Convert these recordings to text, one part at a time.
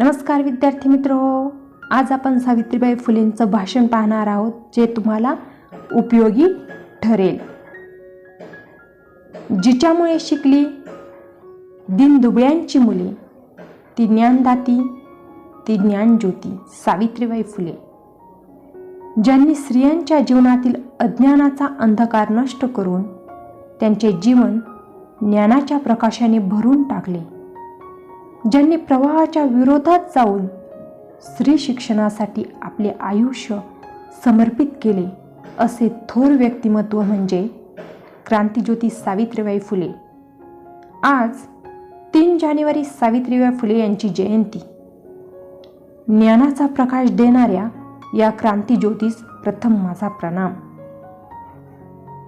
नमस्कार विद्यार्थी मित्रहो, आज आपण सावित्रीबाई फुलेंचं भाषण पाहणार आहोत जे तुम्हाला उपयोगी ठरेल. जिच्यामुळे शिकली दीनदुबळ्यांची मुले, ती ज्ञानदाती, ती ज्ञानज्योती सावित्रीबाई फुले. ज्यांनी स्त्रियांच्या जीवनातील अज्ञानाचा अंधकार नष्ट करून त्यांचे जीवन ज्ञानाच्या प्रकाशाने भरून टाकले. ज्यांनी प्रवाहाच्या विरोधात जाऊन स्त्री शिक्षणासाठी आपले आयुष्य समर्पित केले, असे थोर व्यक्तिमत्व म्हणजे क्रांतिज्योती सावित्रीबाई फुले. आज 3 जानेवारी सावित्रीबाई फुले यांची जयंती. ज्ञानाचा प्रकाश देणाऱ्या या क्रांतिज्योतीस प्रथम माझा प्रणाम.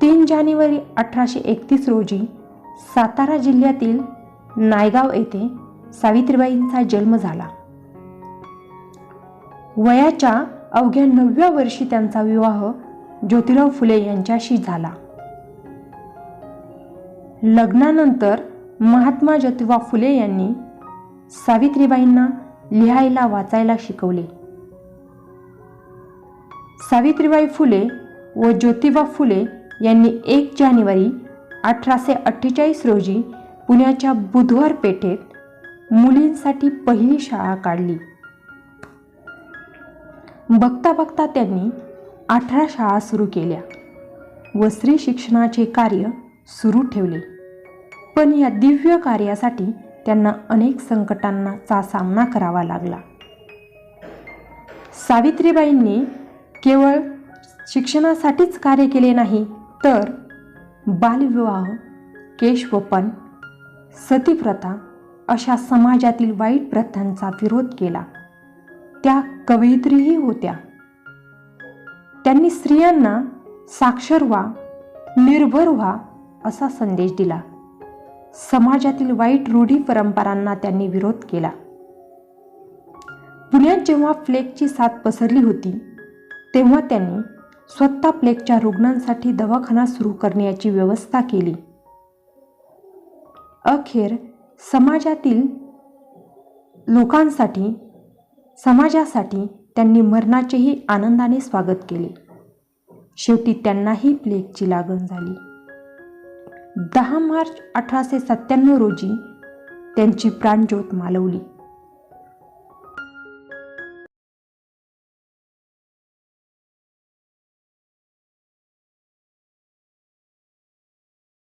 3 जानेवारी 1831 रोजी सातारा जिल्ह्यातील नायगाव येथे सावित्रीबाईंचा जन्म झाला. वयाच्या अवघ्या 9व्या वर्षी त्यांचा विवाह ज्योतिराव फुले यांच्याशी झाला. लग्नानंतर महात्मा ज्योतिबा फुले यांनी सावित्रीबाईंना लिहायला वाचायला शिकवले. सावित्रीबाई फुले व ज्योतिबा फुले यांनी 1 जानेवारी 1848 रोजी पुण्याच्या बुधवार पेठेत मुलींसाठी पहिली शाळा काढली. बघता बघता त्यांनी 18 शाळा सुरू केल्या व स्त्री शिक्षणाचे कार्य सुरू ठेवले. पण या दिव्य कार्यासाठी त्यांना अनेक संकटांचा सामना करावा लागला. सावित्रीबाईंनी केवळ शिक्षणासाठीच कार्य केले नाही, तर बालविवाह, केशवपन, सतीप्रथा अशा समाजातील वाईट प्रथांचा विरोध केला. त्या कवयित्रीही होत्या. त्यांनी स्त्रियांना साक्षर व्हा, निर्भर व्हा असा संदेश दिला. समाजातील वाईट रूढी परंपरांना त्यांनी विरोध केला. पुण्यात जेव्हा प्लेगची साथ पसरली होती, तेव्हा त्यांनी स्वतः प्लेगच्या रुग्णांसाठी दवाखाना सुरू करण्याची व्यवस्था केली. अखेर समाजातील लोकांसाठी, समाजासाठी त्यांनी मरणाचेही आनंदाने स्वागत केले. शेवटी त्यांनाही प्लेगची लागण झाली. 10 मार्च 1897 रोजी त्यांची प्राणज्योत मालवली.